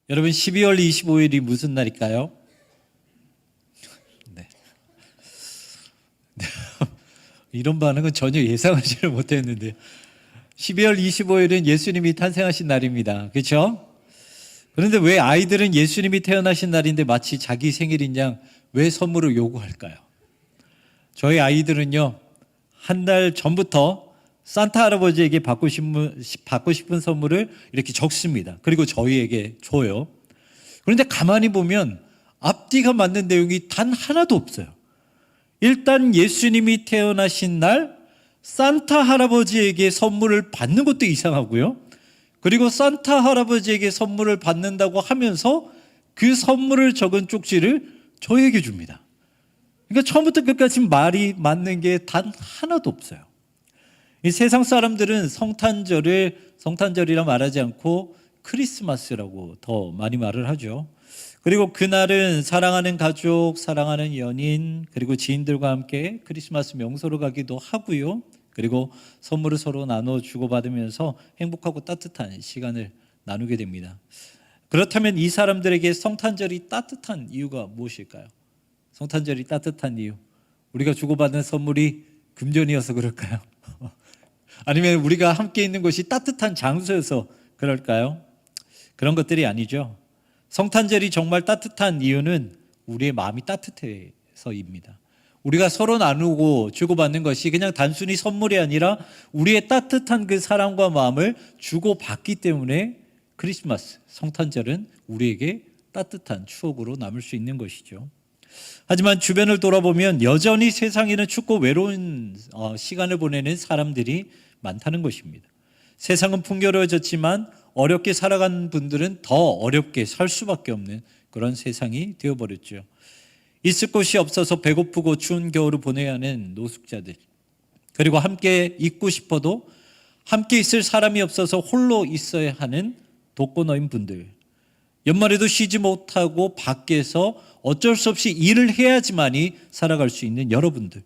여러분 12월 25일이 무슨 날일까요? 네. 이런 반응은 전혀 예상하지를 못했는데 12월 25일은 예수님이 탄생하신 날입니다. 그렇죠? 그런데 왜 아이들은 예수님이 태어나신 날인데 마치 자기 생일인 양 왜 선물을 요구할까요? 저희 아이들은요, 한 달 전부터 산타 할아버지에게 받고 싶은 선물을 이렇게 적습니다. 그리고 저희에게 줘요. 그런데 가만히 보면 앞뒤가 맞는 내용이 단 하나도 없어요. 일단 예수님이 태어나신 날 산타 할아버지에게 선물을 받는 것도 이상하고요. 그리고 산타 할아버지에게 선물을 받는다고 하면서 그 선물을 적은 쪽지를 저에게 줍니다. 그러니까 처음부터 끝까지 말이 맞는 게 단 하나도 없어요. 이 세상 사람들은 성탄절이라 말하지 않고 크리스마스라고 더 많이 말을 하죠. 그리고 그날은 사랑하는 가족, 사랑하는 연인, 그리고 지인들과 함께 크리스마스 명소로 가기도 하고요. 그리고 선물을 서로 나눠 주고받으면서 행복하고 따뜻한 시간을 나누게 됩니다. 그렇다면 이 사람들에게 성탄절이 따뜻한 이유가 무엇일까요? 성탄절이 따뜻한 이유, 우리가 주고받는 선물이 금전이어서 그럴까요? 아니면 우리가 함께 있는 곳이 따뜻한 장소여서 그럴까요? 그런 것들이 아니죠. 성탄절이 정말 따뜻한 이유는 우리의 마음이 따뜻해서입니다. 우리가 서로 나누고 주고받는 것이 그냥 단순히 선물이 아니라 우리의 따뜻한 그 사랑과 마음을 주고받기 때문에 크리스마스, 성탄절은 우리에게 따뜻한 추억으로 남을 수 있는 것이죠. 하지만 주변을 돌아보면 여전히 세상에는 춥고 외로운 시간을 보내는 사람들이 많다는 것입니다. 세상은 풍요로워졌지만 어렵게 살아가는 분들은 더 어렵게 살 수밖에 없는 그런 세상이 되어버렸죠. 있을 곳이 없어서 배고프고 추운 겨울을 보내야 하는 노숙자들, 그리고 함께 있고 싶어도 함께 있을 사람이 없어서 홀로 있어야 하는 독거노인 분들, 연말에도 쉬지 못하고 밖에서 어쩔 수 없이 일을 해야지만이 살아갈 수 있는 여러분들,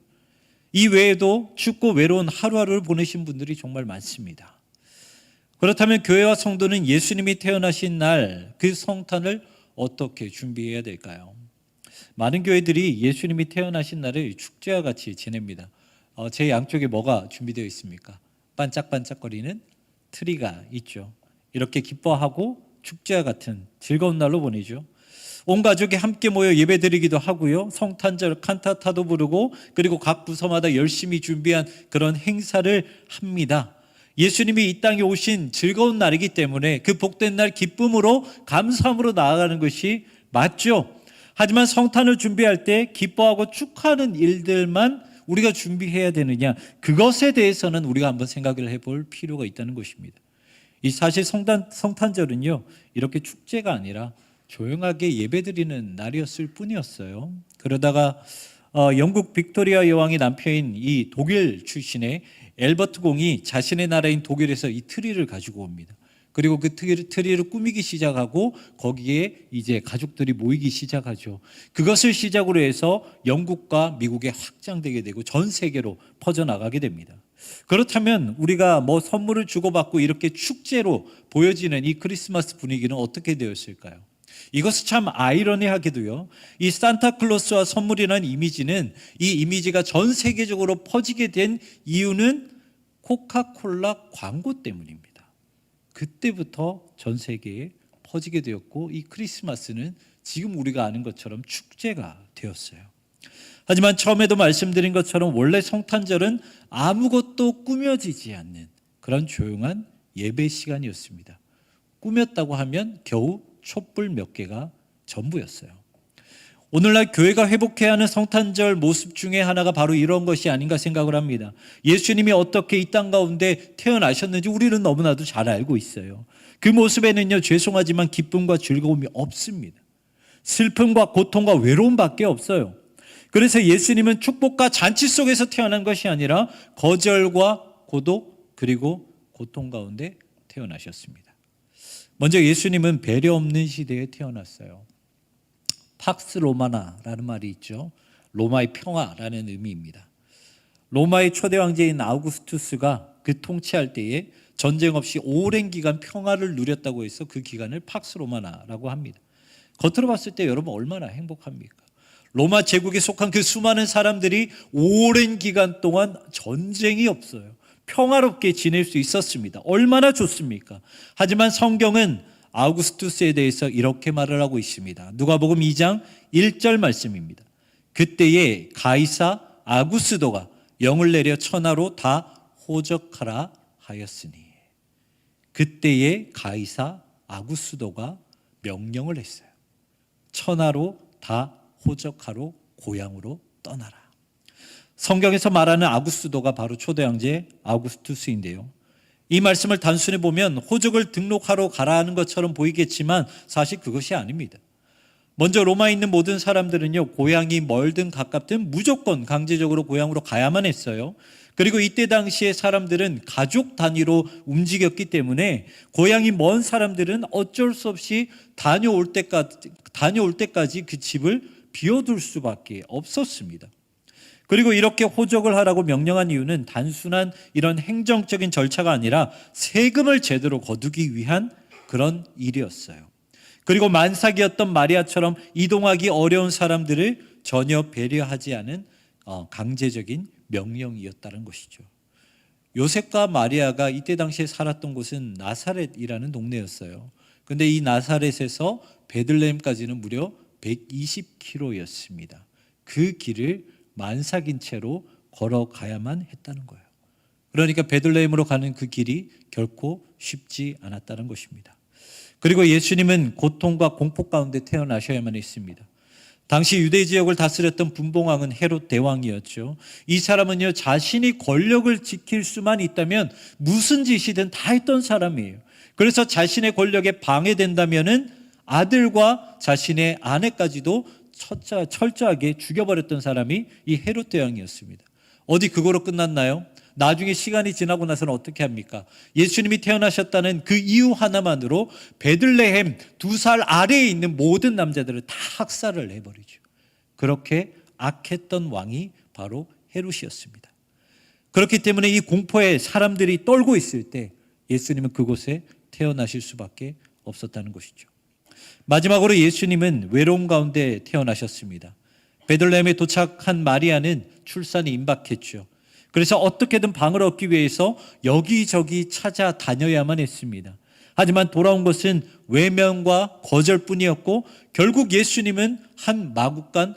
이 외에도 춥고 외로운 하루하루를 보내신 분들이 정말 많습니다. 그렇다면 교회와 성도는 예수님이 태어나신 날 그 성탄을 어떻게 준비해야 될까요? 많은 교회들이 예수님이 태어나신 날을 축제와 같이 지냅니다. 제 양쪽에 뭐가 준비되어 있습니까? 반짝반짝거리는 트리가 있죠. 이렇게 기뻐하고 축제와 같은 즐거운 날로 보내죠. 온 가족이 함께 모여 예배드리기도 하고요. 성탄절 칸타타도 부르고, 그리고 각 부서마다 열심히 준비한 그런 행사를 합니다. 예수님이 이 땅에 오신 즐거운 날이기 때문에 그 복된 날 기쁨으로 감사함으로 나아가는 것이 맞죠. 하지만 성탄을 준비할 때 기뻐하고 축하하는 일들만 우리가 준비해야 되느냐, 그것에 대해서는 우리가 한번 생각을 해볼 필요가 있다는 것입니다. 이 사실 성탄절은요, 이렇게 축제가 아니라 조용하게 예배드리는 날이었을 뿐이었어요. 그러다가 영국 빅토리아 여왕의 남편인 이 독일 출신의 엘버트 공이 자신의 나라인 독일에서 이 트리를 가지고 옵니다. 그리고 그 트리를 꾸미기 시작하고 거기에 이제 가족들이 모이기 시작하죠. 그것을 시작으로 해서 영국과 미국에 확장되게 되고 전 세계로 퍼져나가게 됩니다. 그렇다면 우리가 뭐 선물을 주고받고 이렇게 축제로 보여지는 이 크리스마스 분위기는 어떻게 되었을까요? 이것은 참 아이러니하게도요, 이 산타클로스와 선물이라는 이미지는, 이 이미지가 전 세계적으로 퍼지게 된 이유는 코카콜라 광고 때문입니다. 그때부터 전 세계에 퍼지게 되었고, 이 크리스마스는 지금 우리가 아는 것처럼 축제가 되었어요. 하지만 처음에도 말씀드린 것처럼 원래 성탄절은 아무것도 꾸며지지 않는 그런 조용한 예배 시간이었습니다. 꾸몄다고 하면 겨우 촛불 몇 개가 전부였어요. 오늘날 교회가 회복해야 하는 성탄절 모습 중에 하나가 바로 이런 것이 아닌가 생각을 합니다. 예수님이 어떻게 이 땅 가운데 태어나셨는지 우리는 너무나도 잘 알고 있어요. 그 모습에는요, 죄송하지만 기쁨과 즐거움이 없습니다. 슬픔과 고통과 외로움밖에 없어요. 그래서 예수님은 축복과 잔치 속에서 태어난 것이 아니라 거절과 고독 그리고 고통 가운데 태어나셨습니다. 먼저 예수님은 배려 없는 시대에 태어났어요. 팍스 로마나라는 말이 있죠. 로마의 평화라는 의미입니다. 로마의 초대 황제인 아우구스투스가 그 통치할 때에 전쟁 없이 오랜 기간 평화를 누렸다고 해서 그 기간을 팍스 로마나라고 합니다. 겉으로 봤을 때 여러분 얼마나 행복합니까? 로마 제국에 속한 그 수많은 사람들이 오랜 기간 동안 전쟁이 없어요. 평화롭게 지낼 수 있었습니다. 얼마나 좋습니까? 하지만 성경은 아우구스투스에 대해서 이렇게 말을 하고 있습니다. 누가복음 2장 1절 말씀입니다. 그때에 가이사 아구스도가 영을 내려 천하로 다 호적하라 하였으니. 그때에 가이사 아구스도가 명령을 했어요. 천하로 다 호적하러 고향으로 떠나라. 성경에서 말하는 아구스도가 바로 초대 황제 아우구스투스인데요. 이 말씀을 단순히 보면 호적을 등록하러 가라 하는 것처럼 보이겠지만 사실 그것이 아닙니다. 먼저 로마에 있는 모든 사람들은요, 고향이 멀든 가깝든 무조건 강제적으로 고향으로 가야만 했어요. 그리고 이때 당시에 사람들은 가족 단위로 움직였기 때문에 고향이 먼 사람들은 어쩔 수 없이 다녀올 때까지 그 집을 비워둘 수밖에 없었습니다. 그리고 이렇게 호적을 하라고 명령한 이유는 단순한 이런 행정적인 절차가 아니라 세금을 제대로 거두기 위한 그런 일이었어요. 그리고 만삭이었던 마리아처럼 이동하기 어려운 사람들을 전혀 배려하지 않은 강제적인 명령이었다는 것이죠. 요셉과 마리아가 이때 당시에 살았던 곳은 나사렛이라는 동네였어요. 근데 이 나사렛에서 베들레헴까지는 무려 120km였습니다. 그 길을 만삭인 채로 걸어가야만 했다는 거예요. 그러니까 베들레헴으로 가는 그 길이 결코 쉽지 않았다는 것입니다. 그리고 예수님은 고통과 공포 가운데 태어나셔야만 했습니다. 당시 유대 지역을 다스렸던 분봉왕은 헤롯 대왕이었죠. 이 사람은요, 자신이 권력을 지킬 수만 있다면 무슨 짓이든 다 했던 사람이에요. 그래서 자신의 권력에 방해된다면은 아들과 자신의 아내까지도 철저하게 죽여버렸던 사람이 이 헤롯 대왕이었습니다. 어디 그거로 끝났나요? 나중에 시간이 지나고 나서는 어떻게 합니까? 예수님이 태어나셨다는 그 이유 하나만으로 베들레헴 2살 아래에 있는 모든 남자들을 다 학살을 해버리죠. 그렇게 악했던 왕이 바로 헤롯이었습니다. 그렇기 때문에 이 공포에 사람들이 떨고 있을 때 예수님은 그곳에 태어나실 수밖에 없었다는 것이죠. 마지막으로 예수님은 외로움 가운데 태어나셨습니다. 베들레헴에 도착한 마리아는 출산이 임박했죠. 그래서 어떻게든 방을 얻기 위해서 여기저기 찾아다녀야만 했습니다. 하지만 돌아온 것은 외면과 거절뿐이었고 결국 예수님은 한 마구간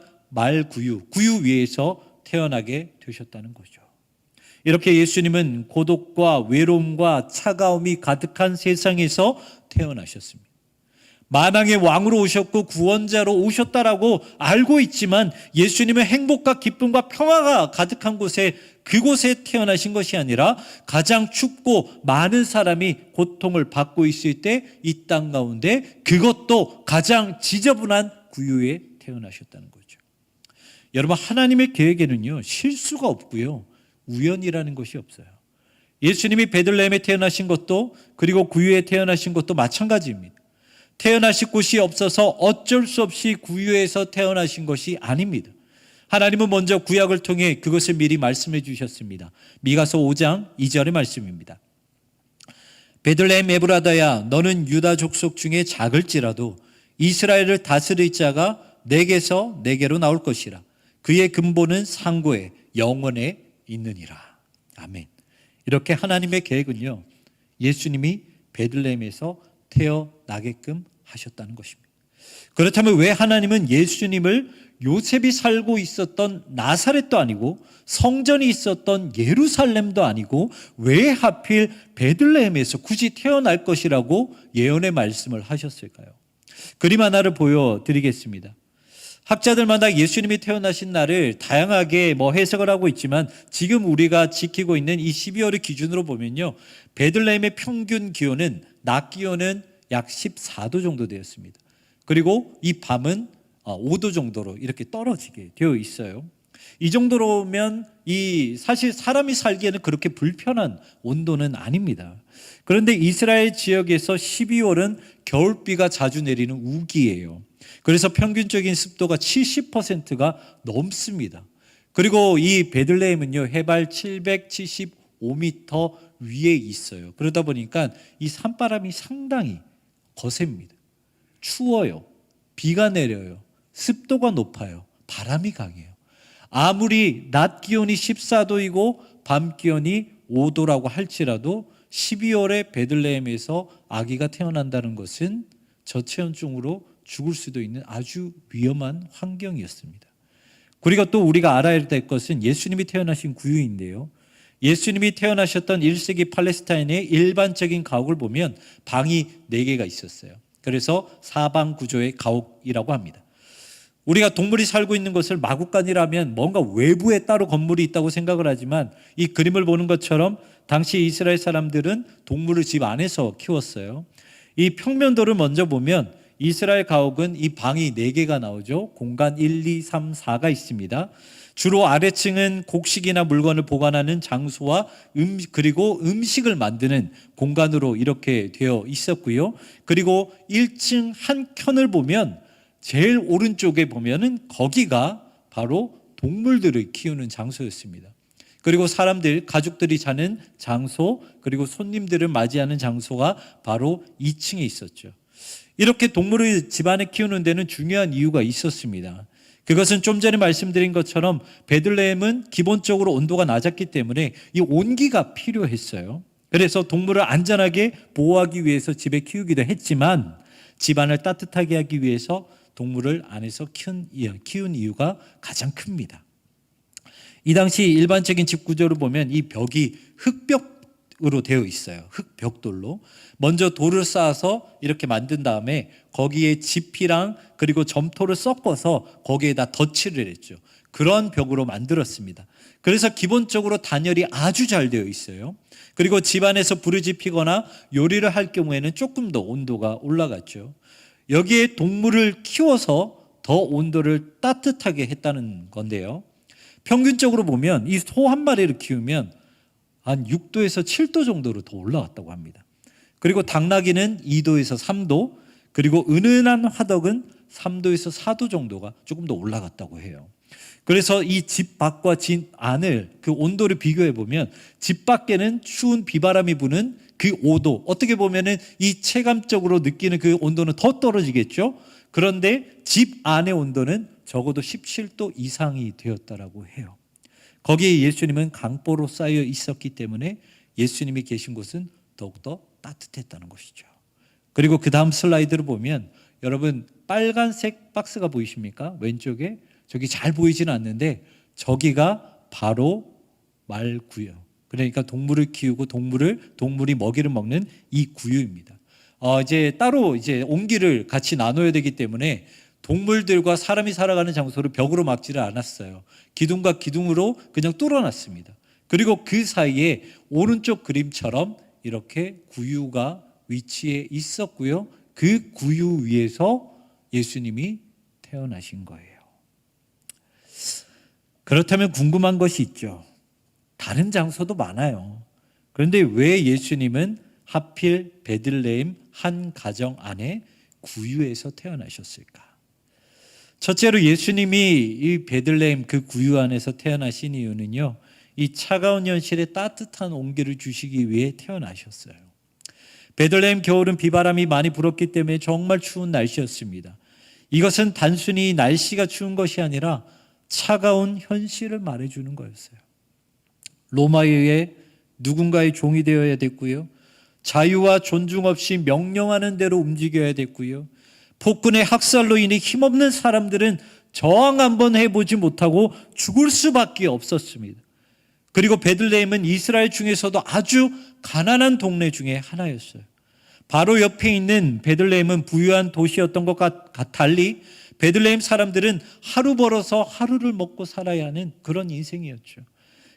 구유 위에서 태어나게 되셨다는 거죠. 이렇게 예수님은 고독과 외로움과 차가움이 가득한 세상에서 태어나셨습니다. 만왕의 왕으로 오셨고 구원자로 오셨다라고 알고 있지만 예수님은 행복과 기쁨과 평화가 가득한 그곳에 태어나신 것이 아니라 가장 춥고 많은 사람이 고통을 받고 있을 때 이 땅 가운데 그것도 가장 지저분한 구유에 태어나셨다는 거죠. 여러분, 하나님의 계획에는요, 실수가 없고요, 우연이라는 것이 없어요. 예수님이 베들레헴에 태어나신 것도 그리고 구유에 태어나신 것도 마찬가지입니다. 태어나실 곳이 없어서 어쩔 수 없이 구유에서 태어나신 것이 아닙니다. 하나님은 먼저 구약을 통해 그것을 미리 말씀해 주셨습니다. 미가서 5장 2절의 말씀입니다. 베들레헴 에브라다야, 너는 유다 족속 중에 작을지라도 이스라엘을 다스릴 자가 내게서 내게로 나올 것이라. 그의 근본은 상고에 영원에 있느니라. 아멘. 이렇게 하나님의 계획은요, 예수님이 베들레헴에서 태어나게끔 하셨다는 것입니다. 그렇다면 왜 하나님은 예수님을 요셉이 살고 있었던 나사렛도 아니고 성전이 있었던 예루살렘도 아니고 왜 하필 베들레헴에서 굳이 태어날 것이라고 예언의 말씀을 하셨을까요? 그림 하나를 보여드리겠습니다. 학자들마다 예수님이 태어나신 날을 다양하게 해석을 하고 있지만 지금 우리가 지키고 있는 이 12월을 기준으로 보면요, 베들레헴의 평균 기온은 낮 기온은 약 14도 정도 되었습니다. 그리고 이 밤은 5도 정도로 이렇게 떨어지게 되어 있어요. 이 정도로면 사실 사람이 살기에는 그렇게 불편한 온도는 아닙니다. 그런데 이스라엘 지역에서 12월은 겨울비가 자주 내리는 우기예요. 그래서 평균적인 습도가 70%가 넘습니다. 그리고 이 베들레헴은요, 해발 775m 위에 있어요. 그러다 보니까 이 산바람이 상당히 거셉니다. 추워요. 비가 내려요. 습도가 높아요. 바람이 강해요. 아무리 낮 기온이 14도이고 밤 기온이 5도라고 할지라도 12월에 베들레헴에서 아기가 태어난다는 것은 저체온증으로 죽을 수도 있는 아주 위험한 환경이었습니다. 그리고 또 우리가 알아야 될 것은 예수님이 태어나신 구유인데요. 예수님이 태어나셨던 1세기 팔레스타인의 일반적인 가옥을 보면 방이 4개가 있었어요. 그래서 사방 구조의 가옥이라고 합니다. 우리가 동물이 살고 있는 것을 마구간이라면 뭔가 외부에 따로 건물이 있다고 생각을 하지만 이 그림을 보는 것처럼 당시 이스라엘 사람들은 동물을 집 안에서 키웠어요. 이 평면도를 먼저 보면 이스라엘 가옥은 이 방이 4개가 나오죠. 공간 1, 2, 3, 4가 있습니다. 주로 아래층은 곡식이나 물건을 보관하는 장소와 그리고 음식을 만드는 공간으로 이렇게 되어 있었고요. 그리고 1층 한 켠을 보면 제일 오른쪽에 보면은 거기가 바로 동물들을 키우는 장소였습니다. 그리고 사람들, 가족들이 자는 장소, 그리고 손님들을 맞이하는 장소가 바로 2층에 있었죠. 이렇게 동물을 집안에 키우는 데는 중요한 이유가 있었습니다. 그것은 좀 전에 말씀드린 것처럼 베들레헴은 기본적으로 온도가 낮았기 때문에 이 온기가 필요했어요. 그래서 동물을 안전하게 보호하기 위해서 집에 키우기도 했지만 집안을 따뜻하게 하기 위해서 동물을 안에서 키운 이유가 가장 큽니다. 이 당시 일반적인 집 구조를 보면 이 벽이 흙벽으로 되어 있어요. 흙벽돌로. 먼저 돌을 쌓아서 이렇게 만든 다음에 거기에 지피랑 그리고 점토를 섞어서 거기에다 덧칠을 했죠. 그런 벽으로 만들었습니다. 그래서 기본적으로 단열이 아주 잘 되어 있어요. 그리고 집안에서 불을 지피거나 요리를 할 경우에는 조금 더 온도가 올라갔죠. 여기에 동물을 키워서 더 온도를 따뜻하게 했다는 건데요. 평균적으로 보면 이 소 한 마리를 키우면 한 6도에서 7도 정도로 더 올라갔다고 합니다. 그리고 당나귀는 2도에서 3도, 그리고 은은한 화덕은 3도에서 4도 정도가 조금 더 올라갔다고 해요. 그래서 이 집 밖과 집 안을 그 온도를 비교해 보면 집 밖에는 추운 비바람이 부는 그 5도, 어떻게 보면은 이 체감적으로 느끼는 그 온도는 더 떨어지겠죠. 그런데 집 안의 온도는 적어도 17도 이상이 되었다라고 해요. 거기에 예수님은 강보로 쌓여 있었기 때문에 예수님이 계신 곳은 더욱더 따뜻했다는 것이죠. 그리고 그 다음 슬라이드를 보면 여러분 빨간색 박스가 보이십니까? 왼쪽에 저기 잘 보이지는 않는데 저기가 바로 말구유. 그러니까 동물을 키우고 동물이 먹이를 먹는 이 구유입니다. 이제 따로 이제 온기를 같이 나눠야 되기 때문에 동물들과 사람이 살아가는 장소를 벽으로 막지를 않았어요. 기둥과 기둥으로 그냥 뚫어놨습니다. 그리고 그 사이에 오른쪽 그림처럼 이렇게 구유가 위치해 있었고요. 그 구유 위에서 예수님이 태어나신 거예요. 그렇다면 궁금한 것이 있죠. 다른 장소도 많아요. 그런데 왜 예수님은 하필 베들레헴 한 가정 안에 구유에서 태어나셨을까? 첫째로 예수님이 이 베들레헴 그 구유 안에서 태어나신 이유는요, 이 차가운 현실에 따뜻한 온기를 주시기 위해 태어나셨어요. 베들레헴 겨울은 비바람이 많이 불었기 때문에 정말 추운 날씨였습니다. 이것은 단순히 날씨가 추운 것이 아니라 차가운 현실을 말해주는 거였어요. 로마에 의해 누군가의 종이 되어야 됐고요. 자유와 존중 없이 명령하는 대로 움직여야 됐고요. 폭군의 학살로 인해 힘없는 사람들은 저항 한번 해보지 못하고 죽을 수밖에 없었습니다. 그리고 베들레헴은 이스라엘 중에서도 아주 가난한 동네 중에 하나였어요. 바로 옆에 있는 베들레헴은 부유한 도시였던 것과 달리 베들레헴 사람들은 하루 벌어서 하루를 먹고 살아야 하는 그런 인생이었죠.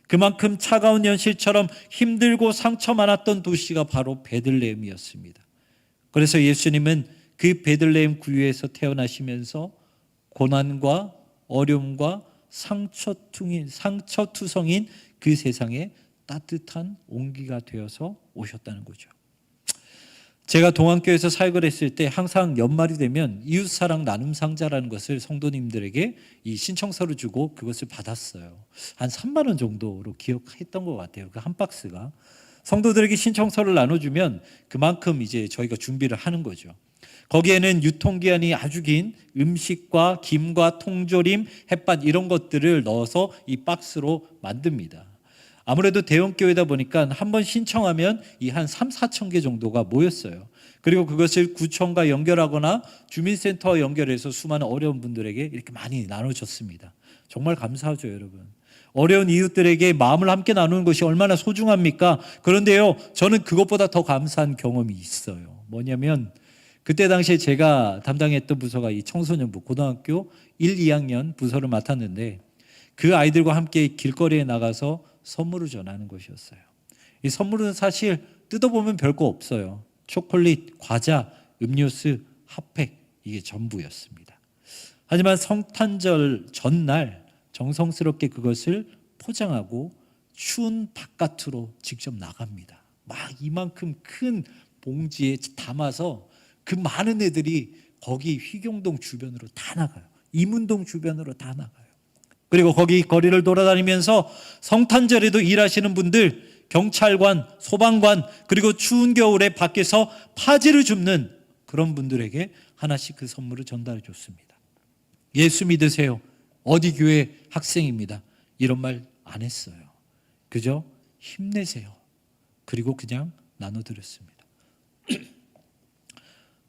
그만큼 차가운 현실처럼 힘들고 상처 많았던 도시가 바로 베들레헴이었습니다. 그래서 예수님은 그 베들레헴 구유에서 태어나시면서 고난과 어려움과 상처투성인 그 세상에 따뜻한 온기가 되어서 오셨다는 거죠. 제가 동안교회에서 사역을 했을 때 항상 연말이 되면 이웃사랑 나눔상자라는 것을 성도님들에게 이 신청서를 주고 그것을 받았어요. 한 3만 원 정도로 기억했던 것 같아요. 그 한 박스가. 성도들에게 신청서를 나눠주면 그만큼 이제 저희가 준비를 하는 거죠. 거기에는 유통기한이 아주 긴 음식과 김과 통조림, 햇반 이런 것들을 넣어서 이 박스로 만듭니다. 아무래도 대형 교회다 보니까 한 번 신청하면 이 한 3, 4천 개 정도가 모였어요. 그리고 그것을 구청과 연결하거나 주민센터와 연결해서 수많은 어려운 분들에게 이렇게 많이 나눠줬습니다. 정말 감사하죠, 여러분. 어려운 이웃들에게 마음을 함께 나누는 것이 얼마나 소중합니까? 그런데요, 저는 그것보다 더 감사한 경험이 있어요. 뭐냐면 그때 당시에 제가 담당했던 부서가 이 청소년부 고등학교 1, 2학년 부서를 맡았는데 그 아이들과 함께 길거리에 나가서 선물을 전하는 것이었어요. 이 선물은 사실 뜯어보면 별거 없어요. 초콜릿, 과자, 음료수, 핫팩 이게 전부였습니다. 하지만 성탄절 전날 정성스럽게 그것을 포장하고 추운 바깥으로 직접 나갑니다. 막 이만큼 큰 봉지에 담아서 그 많은 애들이 거기 휘경동 주변으로 다 나가요. 이문동 주변으로 다 나가요. 그리고 거기 거리를 돌아다니면서 성탄절에도 일하시는 분들, 경찰관, 소방관, 그리고 추운 겨울에 밖에서 파지를 줍는 그런 분들에게 하나씩 그 선물을 전달해 줬습니다. 예수 믿으세요. 어디 교회 학생입니다. 이런 말 안 했어요. 그저 힘내세요. 그리고 그냥 나눠드렸습니다.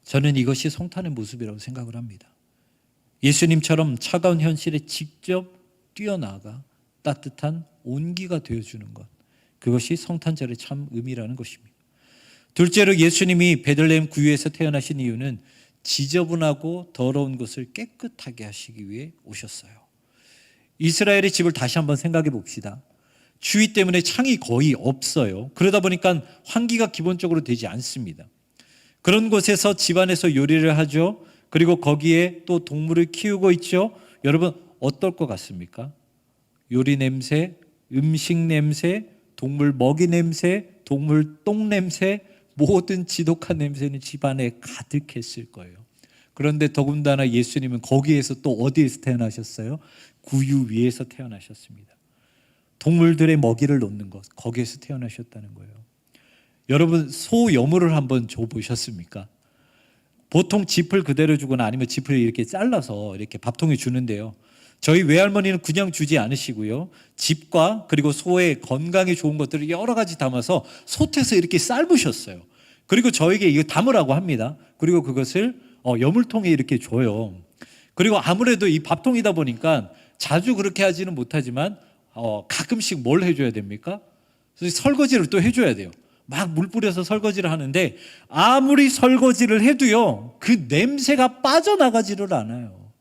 저는 이것이 성탄의 모습이라고 생각을 합니다. 예수님처럼 차가운 현실에 직접 뛰어나가 따뜻한 온기가 되어주는 것, 그것이 성탄절의 참 의미라는 것입니다. 둘째로 예수님이 베들레헴 구유에서 태어나신 이유는 지저분하고 더러운 것을 깨끗하게 하시기 위해 오셨어요. 이스라엘의 집을 다시 한번 생각해 봅시다. 추위 때문에 창이 거의 없어요. 그러다 보니까 환기가 기본적으로 되지 않습니다. 그런 곳에서 집안에서 요리를 하죠. 그리고 거기에 또 동물을 키우고 있죠. 여러분 어떨 것 같습니까? 요리 냄새, 음식 냄새, 동물 먹이 냄새, 동물 똥 냄새, 모든 지독한 냄새는 집안에 가득했을 거예요. 그런데 더군다나 예수님은 거기에서 또 어디에서 태어나셨어요? 구유 위에서 태어나셨습니다. 동물들의 먹이를 놓는 것, 거기에서 태어나셨다는 거예요. 여러분 소 여물을 한번 줘보셨습니까? 보통 짚을 그대로 주거나 아니면 짚을 이렇게 잘라서 이렇게 밥통에 주는데요. 저희 외할머니는 그냥 주지 않으시고요. 짚과 그리고 소의 건강에 좋은 것들을 여러 가지 담아서 솥에서 이렇게 삶으셨어요. 그리고 저에게 이거 담으라고 합니다. 그리고 그것을 여물통에 이렇게 줘요. 그리고 아무래도 이 밥통이다 보니까 자주 그렇게 하지는 못하지만 가끔씩 뭘 해줘야 됩니까? 설거지를 또 해줘야 돼요. 막 물 뿌려서 설거지를 하는데 아무리 설거지를 해도요, 그 냄새가 빠져나가지를 않아요.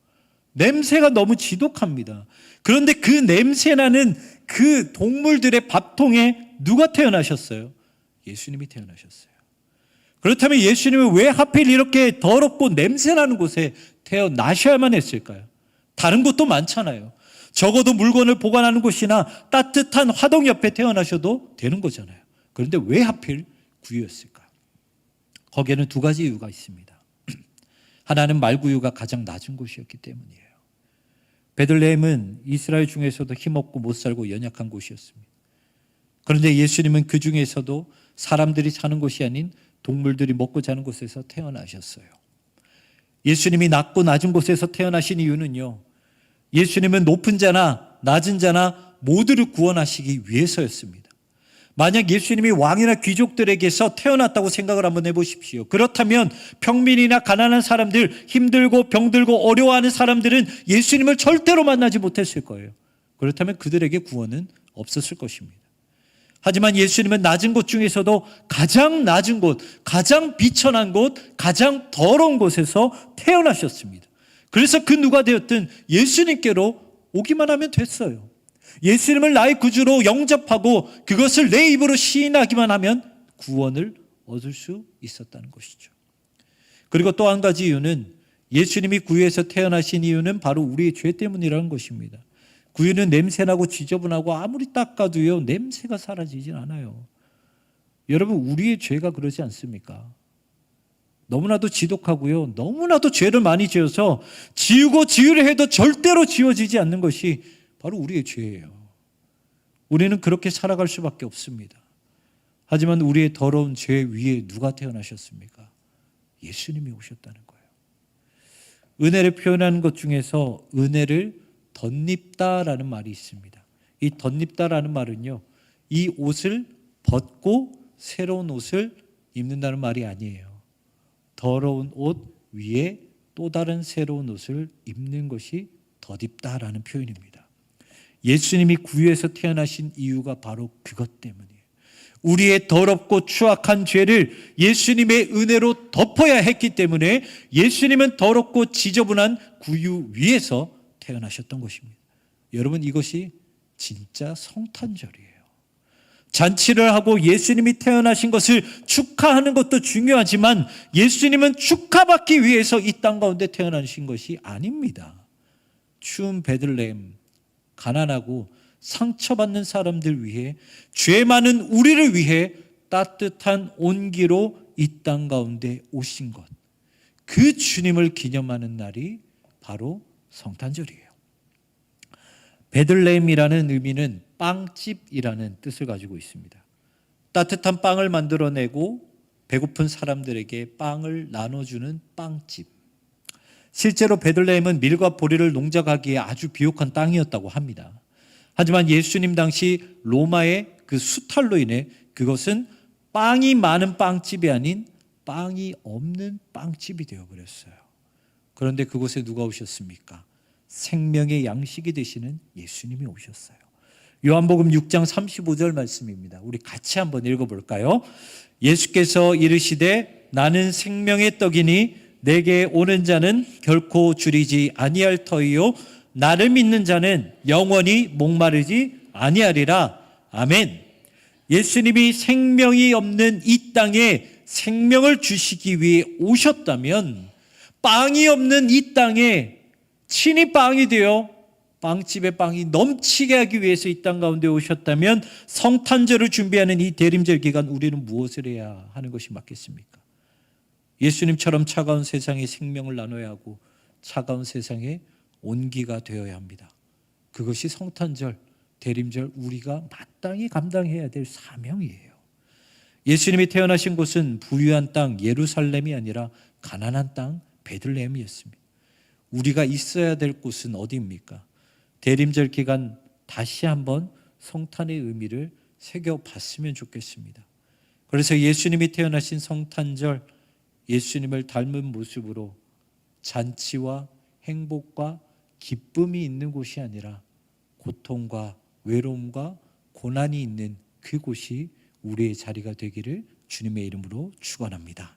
냄새가 너무 지독합니다. 그런데 그 냄새나는 그 동물들의 밥통에 누가 태어나셨어요? 예수님이 태어나셨어요. 그렇다면 예수님은 왜 하필 이렇게 더럽고 냄새나는 곳에 태어나셔야만 했을까요? 다른 곳도 많잖아요. 적어도 물건을 보관하는 곳이나 따뜻한 화동 옆에 태어나셔도 되는 거잖아요. 그런데 왜 하필 구유였을까? 거기에는 두 가지 이유가 있습니다. 하나는 말구유가 가장 낮은 곳이었기 때문이에요. 베들레헴은 이스라엘 중에서도 힘없고 못 살고 연약한 곳이었습니다. 그런데 예수님은 그 중에서도 사람들이 사는 곳이 아닌 동물들이 먹고 자는 곳에서 태어나셨어요. 예수님이 낮고 낮은 곳에서 태어나신 이유는요, 예수님은 높은 자나 낮은 자나 모두를 구원하시기 위해서였습니다. 만약 예수님이 왕이나 귀족들에게서 태어났다고 생각을 한번 해보십시오. 그렇다면 평민이나 가난한 사람들, 힘들고 병들고 어려워하는 사람들은 예수님을 절대로 만나지 못했을 거예요. 그렇다면 그들에게 구원은 없었을 것입니다. 하지만 예수님은 낮은 곳 중에서도 가장 낮은 곳, 가장 비천한 곳, 가장 더러운 곳에서 태어나셨습니다. 그래서 그 누가 되었든 예수님께로 오기만 하면 됐어요. 예수님을 나의 구주로 영접하고 그것을 내 입으로 시인하기만 하면 구원을 얻을 수 있었다는 것이죠. 그리고 또 한 가지 이유는 예수님이 구유에서 태어나신 이유는 바로 우리의 죄 때문이라는 것입니다. 구유는 냄새나고 지저분하고 아무리 닦아도요, 냄새가 사라지진 않아요. 여러분 우리의 죄가 그러지 않습니까? 너무나도 지독하고요, 너무나도 죄를 많이 지어서 지우고 지으려 해도 절대로 지워지지 않는 것이 바로 우리의 죄예요. 우리는 그렇게 살아갈 수밖에 없습니다. 하지만 우리의 더러운 죄 위에 누가 태어나셨습니까? 예수님이 오셨다는 거예요. 은혜를 표현하는 것 중에서 은혜를 덧입다라는 말이 있습니다. 이 덧입다라는 말은요, 이 옷을 벗고 새로운 옷을 입는다는 말이 아니에요. 더러운 옷 위에 또 다른 새로운 옷을 입는 것이 덧입다라는 표현입니다. 예수님이 구유에서 태어나신 이유가 바로 그것 때문이에요. 우리의 더럽고 추악한 죄를 예수님의 은혜로 덮어야 했기 때문에 예수님은 더럽고 지저분한 구유 위에서 태어나셨던 것입니다. 여러분, 이것이 진짜 성탄절이에요. 잔치를 하고 예수님이 태어나신 것을 축하하는 것도 중요하지만 예수님은 축하받기 위해서 이 땅 가운데 태어나신 것이 아닙니다. 추운 베들레헴, 가난하고 상처받는 사람들 위해, 죄 많은 우리를 위해 따뜻한 온기로 이 땅 가운데 오신 것, 그 주님을 기념하는 날이 바로 성탄절이에요. 베들레헴이라는 의미는 빵집이라는 뜻을 가지고 있습니다. 따뜻한 빵을 만들어내고 배고픈 사람들에게 빵을 나눠주는 빵집. 실제로 베들레헴은 밀과 보리를 농작하기에 아주 비옥한 땅이었다고 합니다. 하지만 예수님 당시 로마의 그 수탈로 인해 그것은 빵이 많은 빵집이 아닌 빵이 없는 빵집이 되어버렸어요. 그런데 그곳에 누가 오셨습니까? 생명의 양식이 되시는 예수님이 오셨어요. 요한복음 6장 35절 말씀입니다. 우리 같이 한번 읽어볼까요? 예수께서 이르시되 나는 생명의 떡이니 내게 오는 자는 결코 줄이지 아니할 터이요 나를 믿는 자는 영원히 목마르지 아니하리라. 아멘. 예수님이 생명이 없는 이 땅에 생명을 주시기 위해 오셨다면 빵이 없는 이 땅에 친히 빵이 되어 빵집의 빵이 넘치게 하기 위해서 이 땅 가운데 오셨다면 성탄절을 준비하는 이 대림절 기간 우리는 무엇을 해야 하는 것이 맞겠습니까? 예수님처럼 차가운 세상에 생명을 나눠야 하고 차가운 세상에 온기가 되어야 합니다. 그것이 성탄절, 대림절 우리가 마땅히 감당해야 될 사명이에요. 예수님이 태어나신 곳은 부유한 땅 예루살렘이 아니라 가난한 땅 베들레헴이었습니다. 우리가 있어야 될 곳은 어디입니까? 대림절 기간 다시 한번 성탄의 의미를 새겨봤으면 좋겠습니다. 그래서 예수님이 태어나신 성탄절, 예수님을 닮은 모습으로 잔치와 행복과 기쁨이 있는 곳이 아니라 고통과 외로움과 고난이 있는 그곳이 우리의 자리가 되기를 주님의 이름으로 축원합니다.